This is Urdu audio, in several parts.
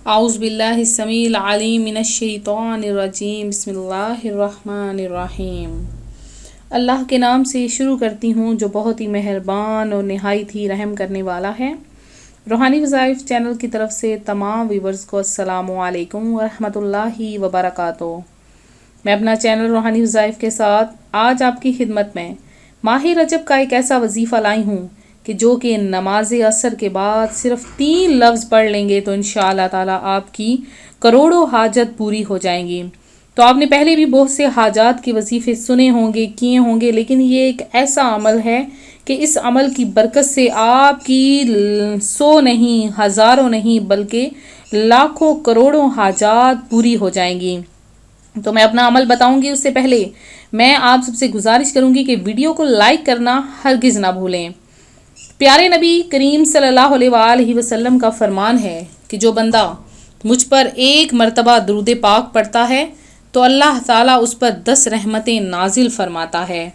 اعوذ باللہ السمیع العلیم من الشیطان الرجیم بسم اللہ الرحمن الرحیم۔ اللہ کے نام سے شروع کرتی ہوں جو بہت ہی مہربان اور نہایت ہی رحم کرنے والا ہے۔ روحانی وظائف چینل کی طرف سے تمام ویورز کو السلام علیکم ورحمۃ اللہ وبرکاتہ۔ میں اپنا چینل روحانی وظائف کے ساتھ آج آپ کی خدمت میں ماہ رجب کا ایک ایسا وظیفہ لائی ہوں کہ جو کہ نماز عصر کے بعد صرف 3 لفظ پڑھ لیں گے تو انشاءاللہ تعالی آپ کی کروڑوں حاجت پوری ہو جائیں گی۔ تو آپ نے پہلے بھی بہت سے حاجات کے وظیفے سنے ہوں گے، کیے ہوں گے، لیکن یہ ایک ایسا عمل ہے کہ اس عمل کی برکت سے آپ کی 100 نہیں، ہزاروں نہیں، بلکہ لاکھوں کروڑوں حاجات پوری ہو جائیں گی۔ تو میں اپنا عمل بتاؤں گی، اس سے پہلے میں آپ سب سے گزارش کروں گی کہ ویڈیو کو لائک کرنا ہرگز نہ بھولیں۔ پیارے نبی کریم صلی اللہ علیہ وآلہ وسلم کا فرمان ہے کہ جو بندہ مجھ پر 1 مرتبہ درود پاک پڑھتا ہے تو اللہ تعالیٰ اس پر 10 رحمتیں نازل فرماتا ہے۔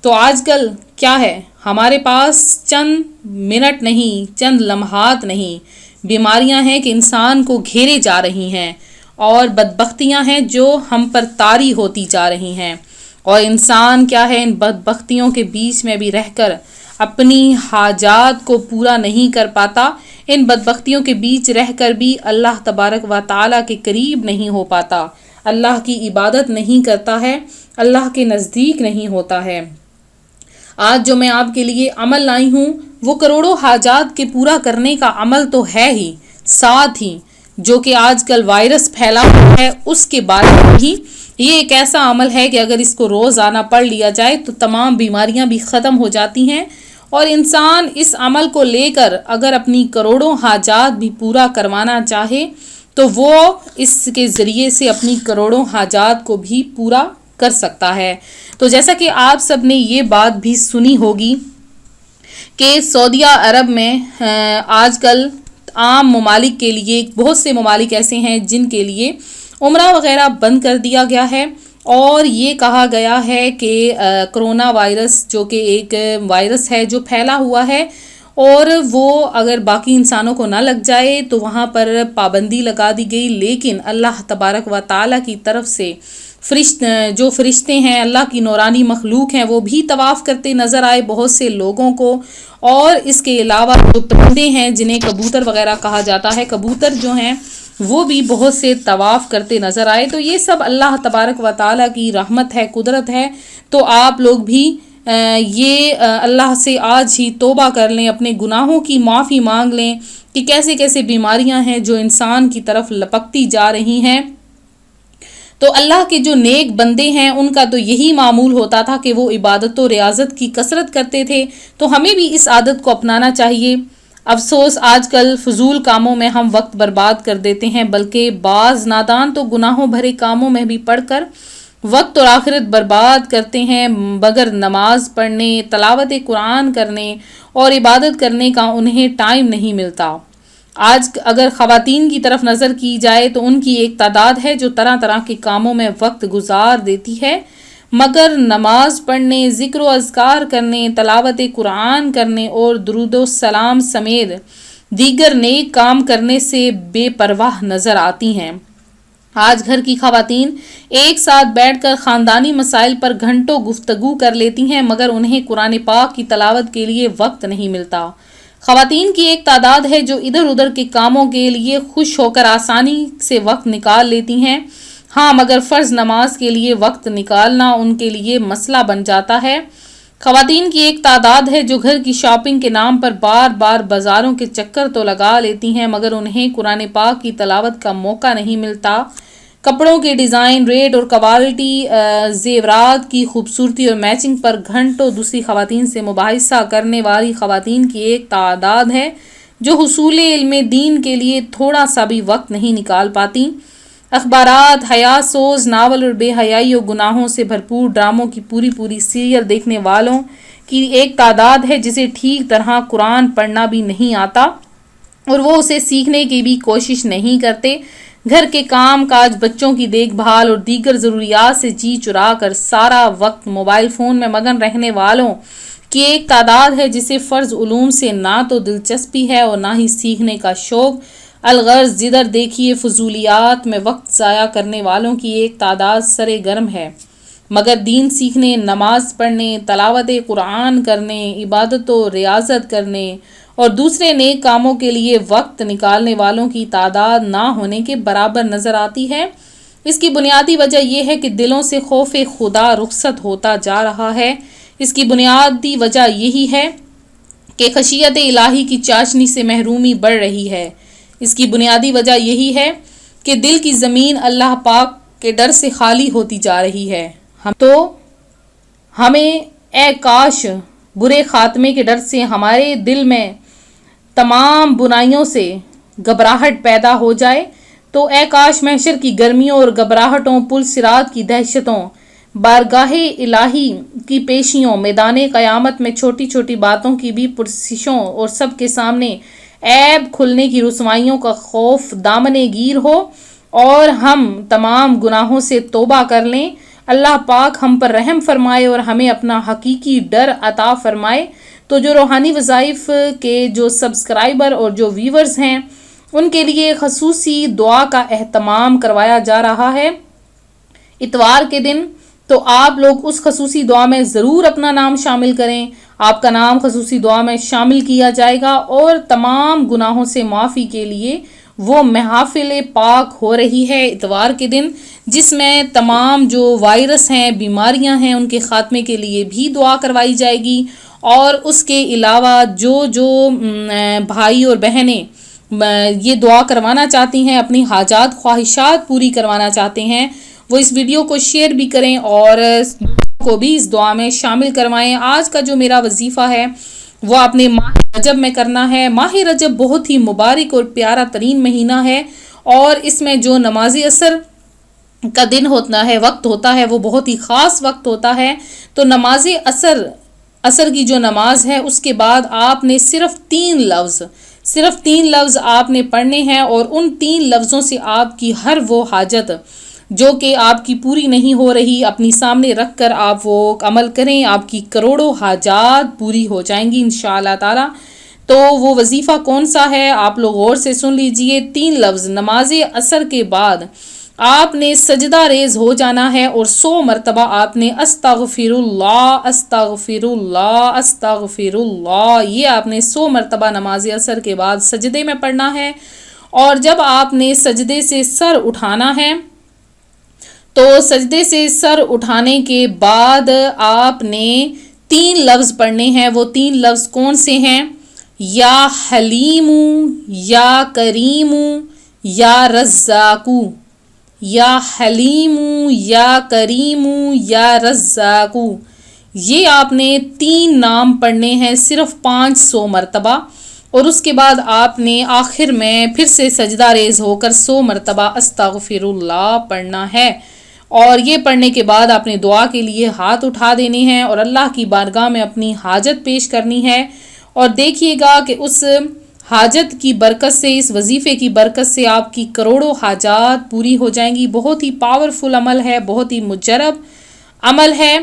تو آج کل کیا ہے، ہمارے پاس چند منٹ نہیں، چند لمحات نہیں، بیماریاں ہیں کہ انسان کو گھیرے جا رہی ہیں، اور بدبختیاں ہیں جو ہم پر طاری ہوتی جا رہی ہیں، اور انسان کیا ہے، ان بدبختیوں کے بیچ میں بھی رہ کر اپنی حاجات کو پورا نہیں کر پاتا، ان بدبختیوں کے بیچ رہ کر بھی اللہ تبارک و تعالیٰ کے قریب نہیں ہو پاتا، اللہ کی عبادت نہیں کرتا ہے، اللہ کے نزدیک نہیں ہوتا ہے۔ آج جو میں آپ کے لیے عمل لائی ہوں وہ کروڑوں حاجات کے پورا کرنے کا عمل تو ہے ہی، ساتھ ہی جو کہ آج کل وائرس پھیلا ہوا ہے اس کے بارے میں بھی یہ ایک ایسا عمل ہے کہ اگر اس کو روزانہ پڑھ لیا جائے تو تمام بیماریاں بھی ختم ہو جاتی ہیں، اور انسان اس عمل کو لے کر اگر اپنی کروڑوں حاجات بھی پورا کروانا چاہے تو وہ اس کے ذریعے سے اپنی کروڑوں حاجات کو بھی پورا کر سکتا ہے۔ تو جیسا کہ آپ سب نے یہ بات بھی سنی ہوگی کہ سعودیہ عرب میں آج کل عام ممالک کے لیے بہت سے ممالک ایسے ہیں جن کے لیے عمرہ وغیرہ بند کر دیا گیا ہے، اور یہ کہا گیا ہے کہ کرونا وائرس جو کہ ایک وائرس ہے جو پھیلا ہوا ہے، اور وہ اگر باقی انسانوں کو نہ لگ جائے تو وہاں پر پابندی لگا دی گئی، لیکن اللہ تبارک و تعالیٰ کی طرف سے جو فرشتے ہیں، اللہ کی نورانی مخلوق ہیں، وہ بھی طواف کرتے نظر آئے بہت سے لوگوں کو، اور اس کے علاوہ جو پرندے ہیں جنہیں کبوتر وغیرہ کہا جاتا ہے، کبوتر جو ہیں وہ بھی بہت سے طواف کرتے نظر آئے۔ تو یہ سب اللہ تبارک و تعالیٰ کی رحمت ہے، قدرت ہے۔ تو آپ لوگ بھی یہ اللہ سے آج ہی توبہ کر لیں، اپنے گناہوں کی معافی مانگ لیں کہ کیسے کیسے بیماریاں ہیں جو انسان کی طرف لپکتی جا رہی ہیں۔ تو اللہ کے جو نیک بندے ہیں ان کا تو یہی معمول ہوتا تھا کہ وہ عبادت و ریاضت کی کثرت کرتے تھے، تو ہمیں بھی اس عادت کو اپنانا چاہیے۔ افسوس آج کل فضول کاموں میں ہم وقت برباد کر دیتے ہیں، بلکہ بعض نادان تو گناہوں بھرے کاموں میں بھی پڑھ کر وقت اور آخرت برباد کرتے ہیں، بغیر نماز پڑھنے، تلاوت قرآن کرنے اور عبادت کرنے کا انہیں ٹائم نہیں ملتا۔ آج اگر خواتین کی طرف نظر کی جائے تو ان کی ایک تعداد ہے جو طرح طرح کے کاموں میں وقت گزار دیتی ہے، مگر نماز پڑھنے، ذکر و اذکار کرنے، تلاوت قرآن کرنے اور درود و سلام سمیت دیگر نیک کام کرنے سے بے پرواہ نظر آتی ہیں۔ آج گھر کی خواتین ایک ساتھ بیٹھ کر خاندانی مسائل پر گھنٹوں گفتگو کر لیتی ہیں، مگر انہیں قرآن پاک کی تلاوت کے لیے وقت نہیں ملتا۔ خواتین کی ایک تعداد ہے جو ادھر ادھر کے کاموں کے لیے خوش ہو کر آسانی سے وقت نکال لیتی ہیں، ہاں مگر فرض نماز کے لیے وقت نکالنا ان کے لیے مسئلہ بن جاتا ہے۔ خواتین کی ایک تعداد ہے جو گھر کی شاپنگ کے نام پر بار بار بازاروں کے چکر تو لگا لیتی ہیں، مگر انہیں قرآن پاک کی تلاوت کا موقع نہیں ملتا۔ کپڑوں کے ڈیزائن، ریٹ اور کوالٹی، زیورات کی خوبصورتی اور میچنگ پر گھنٹوں دوسری خواتین سے مباحثہ کرنے والی خواتین کی ایک تعداد ہے جو حصول علم دین کے لیے تھوڑا سا بھی وقت نہیں نکال پاتی۔ اخبارات، حیا سوز ناول اور بے حیائی و گناہوں سے بھرپور ڈراموں کی پوری سیریل دیکھنے والوں کی ایک تعداد ہے جسے ٹھیک طرح قرآن پڑھنا بھی نہیں آتا اور وہ اسے سیکھنے کی بھی کوشش نہیں کرتے۔ گھر کے کام کاج، بچوں کی دیکھ بھال اور دیگر ضروریات سے جی چرا کر سارا وقت موبائل فون میں مگن رہنے والوں کی ایک تعداد ہے جسے فرض علوم سے نہ تو دلچسپی ہے اور نہ ہی سیکھنے کا شوق۔ الغرض جدھر دیکھیے فضولیات میں وقت ضائع کرنے والوں کی ایک تعداد سرے گرم ہے، مگر دین سیکھنے، نماز پڑھنے، تلاوت قرآن کرنے، عبادت و ریاضت کرنے اور دوسرے نیک کاموں کے لیے وقت نکالنے والوں کی تعداد نہ ہونے کے برابر نظر آتی ہے۔ اس کی بنیادی وجہ یہ ہے کہ دلوں سے خوف خدا رخصت ہوتا جا رہا ہے۔ اس کی بنیادی وجہ یہی ہے کہ خشیت الہی کی چاشنی سے محرومی بڑھ رہی ہے۔ اس کی بنیادی وجہ یہی ہے کہ دل کی زمین اللہ پاک کے ڈر سے خالی ہوتی جا رہی ہے۔ ہمیں اے کاش برے خاتمے کے ڈر سے ہمارے دل میں تمام برائیوں سے گھبراہٹ پیدا ہو جائے، تو اے کاش محشر کی گرمیوں اور گھبراہٹوں، پل صراط کی دہشتوں، بارگاہ الہی کی پیشیوں، میدان قیامت میں چھوٹی چھوٹی باتوں کی بھی پرسشوں اور سب کے سامنے عیب کھلنے کی رسوائیوں کا خوف دامن گیر ہو اور ہم تمام گناہوں سے توبہ کر لیں۔ اللہ پاک ہم پر رحم فرمائے اور ہمیں اپنا حقیقی ڈر عطا فرمائے۔ تو جو روحانی وظائف کے جو سبسکرائبر اور جو ویورز ہیں، ان کے لیے خصوصی دعا کا اہتمام کروایا جا رہا ہے اتوار کے دن، تو آپ لوگ اس خصوصی دعا میں ضرور اپنا نام شامل کریں۔ آپ کا نام خصوصی دعا میں شامل کیا جائے گا اور تمام گناہوں سے معافی کے لیے وہ محافل پاک ہو رہی ہے اتوار کے دن، جس میں تمام جو وائرس ہیں، بیماریاں ہیں، ان کے خاتمے کے لیے بھی دعا کروائی جائے گی۔ اور اس کے علاوہ جو بھائی اور بہنیں یہ دعا کروانا چاہتی ہیں، اپنی حاجات خواہشات پوری کروانا چاہتے ہیں، وہ اس ویڈیو کو شیئر بھی کریں اور کو بھی اس دعا میں شامل کروائیں۔ آج کا جو میرا وظیفہ ہے وہ اپنے ماہ رجب میں کرنا ہے۔ ماہ رجب بہت ہی مبارک اور پیارا ترین مہینہ ہے، اور اس میں جو نماز عصر کا دن ہوتا ہے، وقت ہوتا ہے، وہ بہت ہی خاص وقت ہوتا ہے۔ تو نماز عصر کی جو نماز ہے، اس کے بعد آپ نے صرف تین لفظ آپ نے پڑھنے ہیں، اور ان 3 لفظوں سے آپ کی ہر وہ حاجت جو کہ آپ کی پوری نہیں ہو رہی، اپنی سامنے رکھ کر آپ وہ عمل کریں، آپ کی کروڑوں حاجات پوری ہو جائیں گی انشاءاللہ تعالی۔ تو وہ وظیفہ کون سا ہے آپ لوگ غور سے سن لیجئے۔ 3 لفظ نماز عصر کے بعد آپ نے سجدہ ریز ہو جانا ہے، اور 100 مرتبہ آپ نے استغفر اللہ استغفر اللہ استغفر اللہ، یہ آپ نے 100 مرتبہ نماز عصر کے بعد سجدے میں پڑھنا ہے۔ اور جب آپ نے سجدے سے سر اٹھانا ہے، تو سجدے سے سر اٹھانے کے بعد آپ نے 3 لفظ پڑھنے ہیں۔ وہ 3 لفظ کون سے ہیں؟ یا حلیم یا کریم یا رزاق، یا حلیم یا کریم یا رزاق، یہ آپ نے 3 نام پڑھنے ہیں صرف 500 مرتبہ، اور اس کے بعد آپ نے آخر میں پھر سے سجدہ ریز ہو کر 100 مرتبہ استغفر اللہ پڑھنا ہے۔ اور یہ پڑھنے کے بعد آپ نے دعا کے لیے ہاتھ اٹھا دینے ہیں اور اللہ کی بارگاہ میں اپنی حاجت پیش کرنی ہے، اور دیکھیے گا کہ اس حاجت کی برکت سے، اس وظیفے کی برکت سے آپ کی کروڑوں حاجات پوری ہو جائیں گی۔ بہت ہی پاورفل عمل ہے، بہت ہی مجرب عمل ہے۔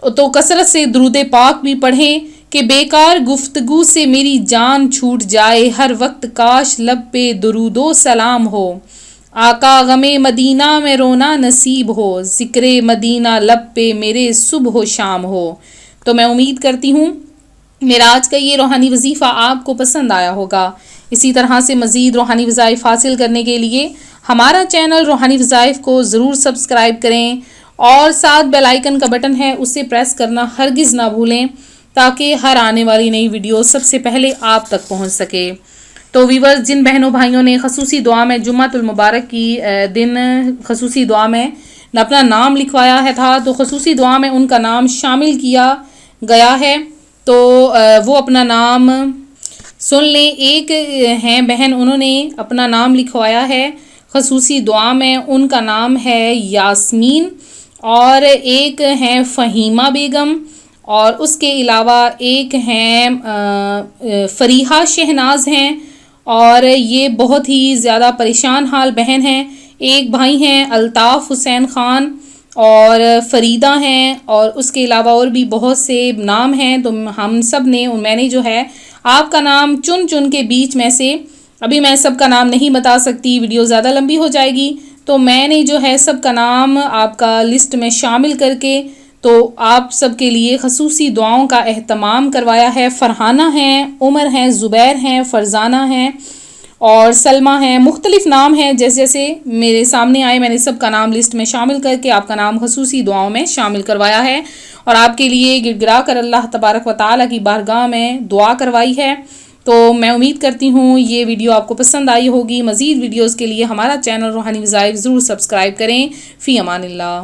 تو کثرت سے درود پاک بھی پڑھیں کہ بیکار گفتگو سے میری جان چھوٹ جائے، ہر وقت کاش لب پہ درود و سلام ہو، آقا غم مدینہ میں رونا نصیب ہو، ذکر مدینہ لب پہ میرے صبح و شام ہو۔ تو میں امید کرتی ہوں میرا آج کا یہ روحانی وظیفہ آپ کو پسند آیا ہوگا۔ اسی طرح سے مزید روحانی وظائف حاصل کرنے کے لیے ہمارا چینل روحانی وظائف کو ضرور سبسکرائب کریں، اور ساتھ بیل آئیکن کا بٹن ہے اسے پریس کرنا ہرگز نہ بھولیں، تاکہ ہر آنے والی نئی ویڈیو سب سے پہلے آپ تک پہنچ سکے۔ تو ویورز، جن بہنوں بھائیوں نے خصوصی دعا میں جمعۃ المبارک کی دن خصوصی دعا میں اپنا نام لکھوایا تھا، تو خصوصی دعا میں ان کا نام شامل کیا گیا ہے، تو وہ اپنا نام سن لیں۔ ایک ہیں بہن، انہوں نے اپنا نام لکھوایا ہے خصوصی دعا میں، ان کا نام ہے یاسمین، اور ایک ہیں فہیمہ بیگم، اور اس کے علاوہ ایک ہیں فریحہ شہناز ہیں، اور یہ بہت ہی زیادہ پریشان حال بہن ہیں۔ ایک بھائی ہیں الطاف حسین خان، اور فریدہ ہیں، اور اس کے علاوہ اور بھی بہت سے نام ہیں۔ تو ہم سب نے، میں نے جو ہے آپ کا نام چن کے بیچ میں سے ابھی میں سب کا نام نہیں بتا سکتی، ویڈیو زیادہ لمبی ہو جائے گی، تو میں نے جو ہے سب کا نام آپ کا لسٹ میں شامل کر کے تو آپ سب کے لیے خصوصی دعاؤں کا اہتمام کروایا ہے۔ فرحانہ ہیں، عمر ہیں، زبیر ہیں، فرزانہ ہیں اور سلمہ ہیں، مختلف نام ہیں، جیسے جیسے میرے سامنے آئے میں نے سب کا نام لسٹ میں شامل کر کے آپ کا نام خصوصی دعاؤں میں شامل کروایا ہے اور آپ کے لیے گڑ گڑا کر اللہ تبارک و تعالیٰ کی بارگاہ میں دعا کروائی ہے۔ تو میں امید کرتی ہوں یہ ویڈیو آپ کو پسند آئی ہوگی۔ مزید ویڈیوز کے لیے ہمارا چینل روحانی وظائف ضرور سبسکرائب کریں۔ فی امان اللہ۔